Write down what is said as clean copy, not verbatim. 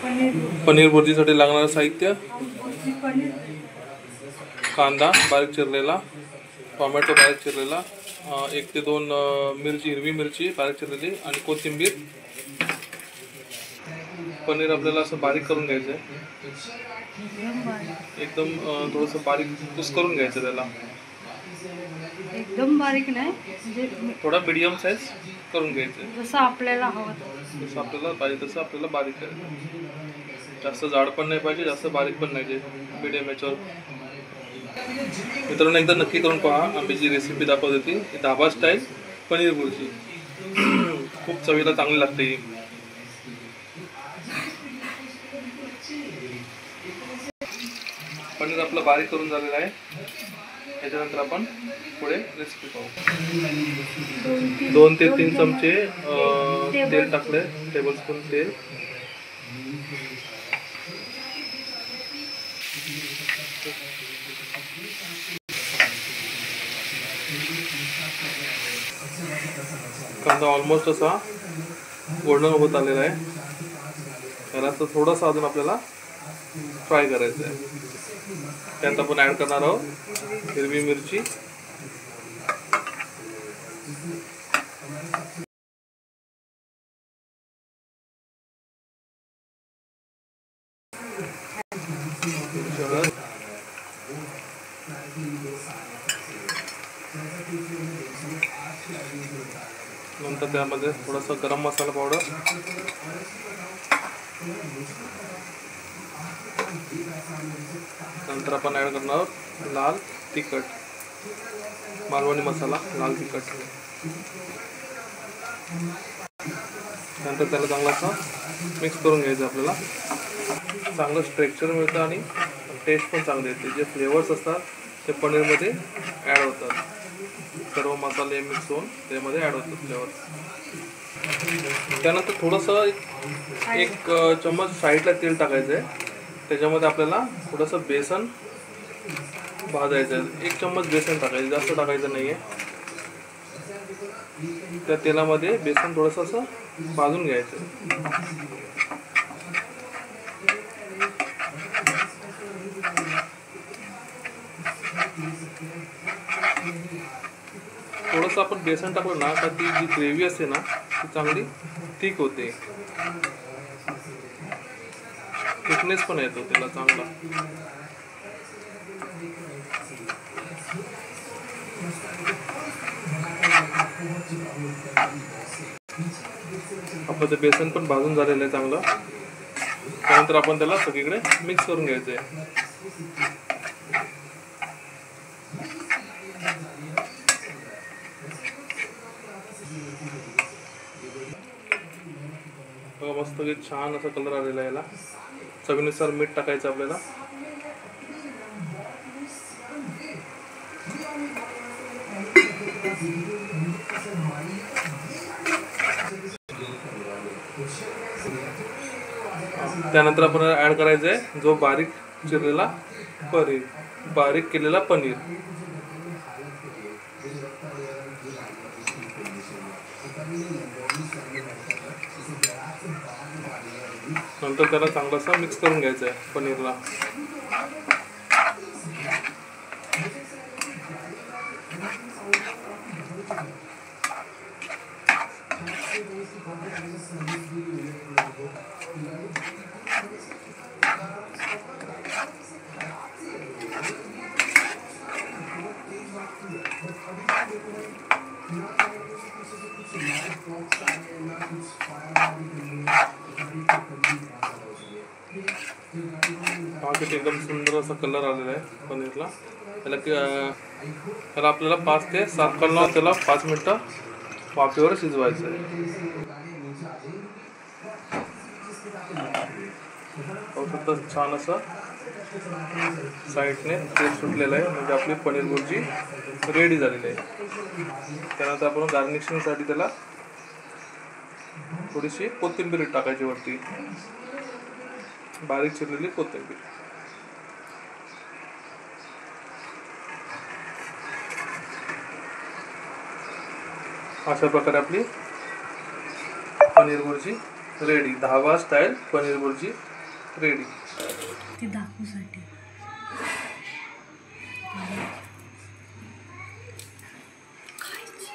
पनीर भुर्जीसाठी लागणारं साहित्य: कांदा बारीक चिरलेला, टोमॅटो बारीक चिरलेला, 1 ते 2 मिरची, हिरवी मिरची बारीक चिरलेली आणि कोथिंबीर. पनीर आपल्याला असं बारीक करून घ्यायचं आहे, एकदम थोडंसं बारीक कुस करून घ्यायचं त्याला, एकदम बारीक नाही, म्हणजे थोडा मीडियम साईज करून घ्यायचं, जसं आपल्याला हवं जसं आपल्याला पाहिजे तसं आपल्याला बारीक करायचं. जास्त जाड पण नाही पाहिजे, जास्त बारीक पण नाही, मीडियम याच्यावर. मित्रांनो, एकदा नक्की करून पहा. आम्ही जी रेसिपी दाखवत होती धाबा स्टाईल पनीर भुर्जी, खूप चवीला चांगली लागते ही. पनीर आपलं बारीक करून झालेलं आहे. त्याच्यानंतर आपण पुढे रेसिपी पाहू. 2 ते 3 चमचे तेल टाकले, टेबलस्पून तेल. कांदा ऑलमोस्ट असा गोल्डन होत आलेला आहे. त्याला तर थोडासा अजून आपल्याला फ्राय करायचं आहे. त्यात आपण ॲड करणार आहोत हिरवी मिरची, नंतर त्यामध्ये थोडासा गरम मसाला पावडर, नंतर आपण ॲड करणार आहोत लाल तिखट, मालवणी मसाला लाल तिखट. नंतर त्याला चांगला असा मिक्स करून घ्यायचं. आपल्याला चांगलं स्ट्रेक्चर मिळतं आणि टेस्ट पण चांगली येते. जे फ्लेवर्स असतात ते पनीरमध्ये ॲड होतात. सर्व मसाले मिक्स होऊन त्यामध्ये ॲड होतात फ्लेवर्स. त्यानंतर थोडंसं 1 चम्मच साईडला तेल टाकायचं आहे. त्याच्यामध्ये आपल्याला थोडंसं बेसन भाजायचं आहे. 1 चम्मच बेसन टाकायचं, जास्त टाकायचं नाही आहे. त्या तेलामध्ये बेसन थोडंसं असं भाजून घ्यायचं. थोडंसं आपण बेसन टाकलं ना तर ती जी ग्रेव्ही असते ना ती चांगली थिक होते, थिकनेस पण येतो त्याला चांगला. आपलं ते बेसन पण भाजून झालेलं आहे चांगलं. त्यानंतर आपण त्याला सगळीकडे मिक्स करून घ्यायचं आहे. बघा, मस्त छान असा कलर आलेला आहे. याला चवीनुसार मीठ टाकायचं आपल्याला. त्यानंतर आपण ॲड करायचं आहे जो बारीक चिरलेला पनीर, बारीक केलेला पनीर. नंतर त्याला चांगलासा मिक्स करून घ्यायचं आहे पनीरला. एकदम सुंदर असा कलर आलेला आहे पनीरला. त्याला आपल्याला 5 ते 7 कलर त्याला 5 मिनिटं वाफेवर शिजवायचं आहे. छान असं साईडने तेल सुटलेलं आहे, म्हणजे आपली पनीर भुर्जी रेडी झालेली आहे. त्यानंतर आपण गार्निशिंगसाठी त्याला थोडीशी कोथिंबीर टाकायची वरती, बारीक चिरलेली कोथिंबीर. अशा प्रकारे आपली पनीर भुर्जी रेडी, धाबा स्टाईल पनीर भुर्जी रेडी. ते दाखवूसाठी खायची.